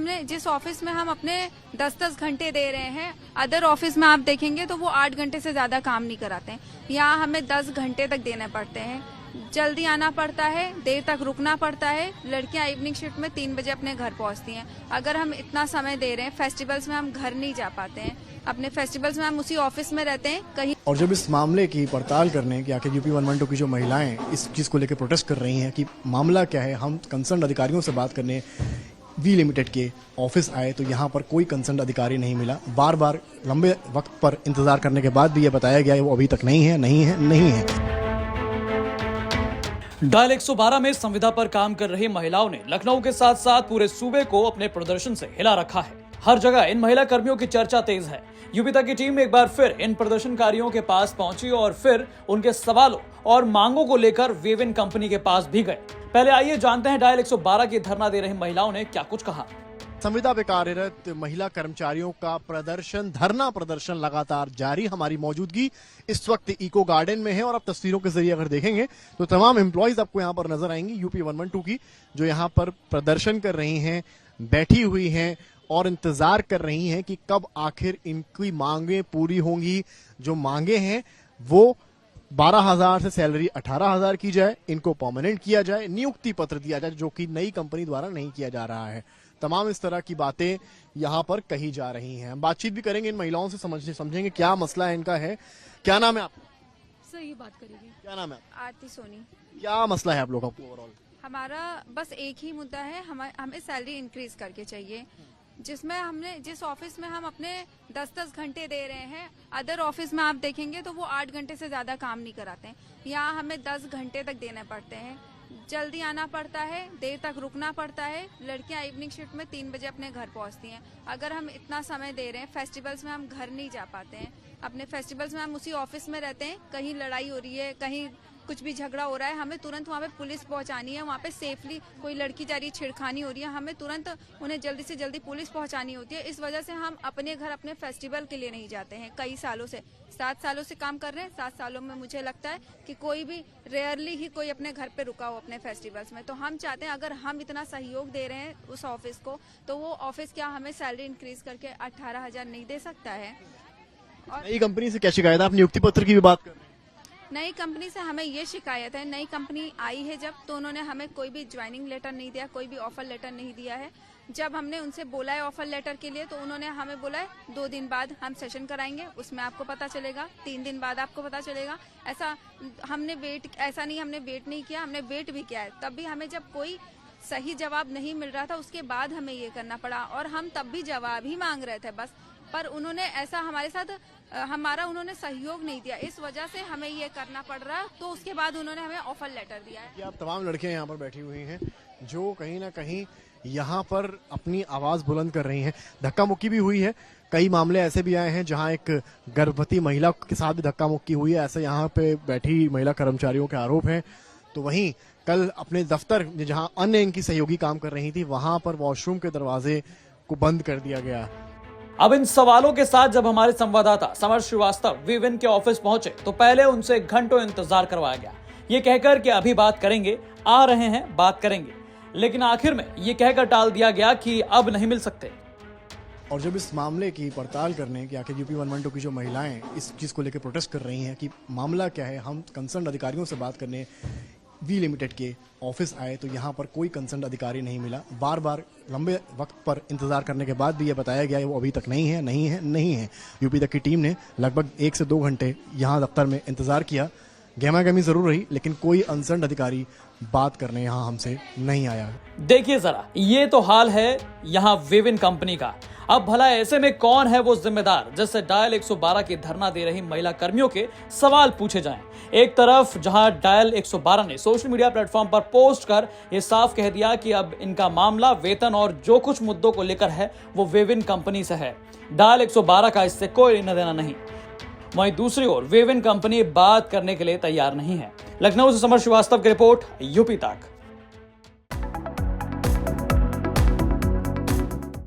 जिस ऑफिस में हम अपने 10-10 घंटे दे रहे हैं, अदर ऑफिस में आप देखेंगे तो वो 8 घंटे से ज्यादा काम नहीं कराते हैं। यहाँ हमें 10 घंटे तक देने पड़ते हैं, जल्दी आना पड़ता है, देर तक रुकना पड़ता है। लड़कियां इवनिंग शिफ्ट में 3 बजे अपने घर पहुंचती हैं। अगर हम इतना समय दे रहे हैं, फेस्टिवल्स में हम घर नहीं जा पाते हैं, अपने फेस्टिवल्स में हम उसी ऑफिस में रहते हैं कहीं। और जब इस मामले की पड़ताल करने कि आखिर यूपी 112 की जो महिलाएं इस चीज़ को लेकर प्रोटेस्ट कर रही हैं कि मामला क्या है, हम कंसर्न अधिकारियों से बात करने वी लिमिटेड के ऑफिस आए तो यहाँ पर कोई कंसर्न अधिकारी नहीं मिला। बार बार लंबे वक्त पर इंतजार करने के बाद भी ये बताया गया है वो अभी तक नहीं है। डायल 112 में संविदा पर काम कर रही महिलाओं ने लखनऊ के साथ साथ पूरे सूबे को अपने प्रदर्शन से हिला रखा है। हर जगह इन महिला कर्मियों की चर्चा तेज है। यूपी तक की टीम एक बार फिर इन प्रदर्शनकारियों के पास पहुंची और फिर उनके सवालों और मांगों को लेकर वेविन कंपनी के पास भी गए। पहले आइए जानते हैं डायल 112 की धरना दे रही महिलाओं ने क्या कुछ कहा। संविदा पे कार्यरत महिला कर्मचारियों का धरना प्रदर्शन लगातार जारी। हमारी मौजूदगी इस वक्त इको गार्डन में है और आप तस्वीरों के जरिए अगर देखेंगे तो तमाम एम्प्लॉइज आपको यहाँ पर नजर आएंगी यूपी 112 की, जो यहाँ पर प्रदर्शन कर रही हैं, बैठी हुई हैं और इंतजार कर रही हैं कि कब आखिर इनकी मांगे पूरी होंगी। जो मांगे हैं वो 12,000 से सैलरी 18,000 की जाए, इनको परमानेंट किया जाए, नियुक्ति पत्र दिया जाए जो कि नई कंपनी द्वारा नहीं किया जा रहा है। तमाम इस तरह की बातें यहाँ पर कही जा रही हैं। हम बातचीत भी करेंगे इन महिलाओं से, समझेंगे क्या मसला है इनका है। क्या नाम है आपका? सही बात करेंगे। क्या नाम है? आरती सोनी। क्या मसला है आप लोगों का ओवरऑल? हमारा बस एक ही मुद्दा है, हमें सैलरी इंक्रीज करके चाहिए। जिस ऑफिस में हम अपने 10-10 घंटे दे रहे हैं, अदर ऑफिस में आप देखेंगे तो वो 8 घंटे से ज्यादा काम नहीं कराते हैं। यहाँ हमें 10 घंटे तक देने पड़ते हैं, जल्दी आना पड़ता है, देर तक रुकना पड़ता है। लड़कियां इवनिंग शिफ्ट में 3 बजे अपने घर पहुंचती हैं। अगर हम इतना समय दे रहे हैं, फेस्टिवल्स में हम घर नहीं जा पाते हैं, अपने फेस्टिवल्स में हम उसी ऑफिस में रहते हैं। कहीं लड़ाई हो रही है, कहीं कुछ भी झगड़ा हो रहा है, हमें तुरंत वहाँ पे पुलिस पहुंचानी है। वहाँ पे सेफली कोई लड़की जा रही है, छेड़खानी हो रही है, हमें तुरंत उन्हें जल्दी से जल्दी पुलिस पहुंचानी होती है। इस वजह से हम अपने घर अपने फेस्टिवल के लिए नहीं जाते हैं। कई सालों से 7 सालों से काम कर रहे हैं। 7 सालों में मुझे लगता है कि कोई भी रेयरली ही कोई अपने घर पे रुका हो अपने फेस्टिवल्स में। तो हम चाहते हैं अगर हम इतना सहयोग दे रहे हैं उस ऑफिस को, तो वो ऑफिस क्या हमें सैलरी इंक्रीज करके 18,000 नहीं दे सकता है? और नई कंपनी से क्या शिकायत है? आप नियुक्ति पत्र की भी बात कर रहे हैं। नई कंपनी से हमें ये शिकायत है, नई कंपनी आई है जब, तो उन्होंने हमें कोई भी ज्वाइनिंग लेटर नहीं दिया, कोई भी ऑफर लेटर नहीं दिया है। जब हमने उनसे बोला है ऑफर लेटर के लिए, तो उन्होंने हमें बोला है 2 दिन बाद हम सेशन कराएंगे, उसमें आपको पता चलेगा, 3 दिन बाद आपको पता चलेगा। ऐसा हमने वेट नहीं किया, हमने वेट भी किया है। तब भी हमें जब कोई सही जवाब नहीं मिल रहा था, उसके बाद हमें ये करना पड़ा और हम तब भी जवाब ही मांग रहे थे बस। पर उन्होंने ऐसा हमारे साथ उन्होंने सहयोग नहीं दिया, इस वजह से हमें ये करना पड़ रहा है। तो उसके बाद उन्होंने हमें ऑफर लेटर दिया है। आप तमाम लड़कियां यहाँ पर बैठी हुई हैं जो कहीं ना कहीं यहाँ पर अपनी आवाज बुलंद कर रही हैं। धक्का मुक्की भी हुई है, कई मामले ऐसे भी आए हैं जहाँ एक गर्भवती महिला के साथ भी धक्का मुक्की हुई है, ऐसे यहाँ पे बैठी महिला कर्मचारियों के आरोप हैं। तो वहीं कल अपने दफ्तर जहाँ अन्य इनकी सहयोगी काम कर रही थी, वहां पर वॉशरूम के दरवाजे को बंद कर दिया गया। अब इन सवालों के साथ जब हमारे संवाददाता समर श्रीवास्तव वेविन के ऑफिस पहुंचे तो पहले उनसे घंटों इंतजार करवाया गया, ये कहकर कि अभी बात करेंगे, आ रहे हैं, बात करेंगे। लेकिन आखिर में ये कहकर टाल दिया गया कि अब नहीं मिल सकते। और जब इस मामले की पड़ताल करने कि आखिर यूपी 112 की जो महिलाएं इस चीज़ को लेकर प्रोटेस्ट कर रही हैं कि मामला क्या है, हम कंसर्न अधिकारियों से बात करने वी लिमिटेड के ऑफिस आए तो यहाँ पर कोई कंसर्न अधिकारी नहीं मिला। बार बार लंबे वक्त पर इंतजार करने के बाद भी ये बताया गया है वो अभी तक नहीं है। यूपी तक की टीम ने लगभग 1 से 2 घंटे यहाँ दफ्तर में इंतजार किया। गहमा-गहमी जरूर रही, लेकिन कोई कंसर्न अधिकारी बात करने यहाँ हमसे नहीं आया। देखिए जरा, ये तो हाल है यहाँ वेविन कंपनी का। अब भला ऐसे में कौन है वो जिम्मेदार जिससे डायल 112 की धरना दे रही महिला कर्मियों के सवाल पूछे जाएं। एक तरफ जहां डायल 112 ने सोशल मीडिया प्लेटफॉर्म पर पोस्ट कर ये साफ कह दिया कि अब इनका मामला वेतन और जो कुछ मुद्दों को लेकर है वो वेविन कंपनी से है, डायल 112 का इससे कोई लेना देना नहीं। वहीं दूसरी ओर वेविन कंपनी बात करने के लिए तैयार नहीं है। लखनऊ से समर श्रीवास्तव की रिपोर्ट, यूपी तक।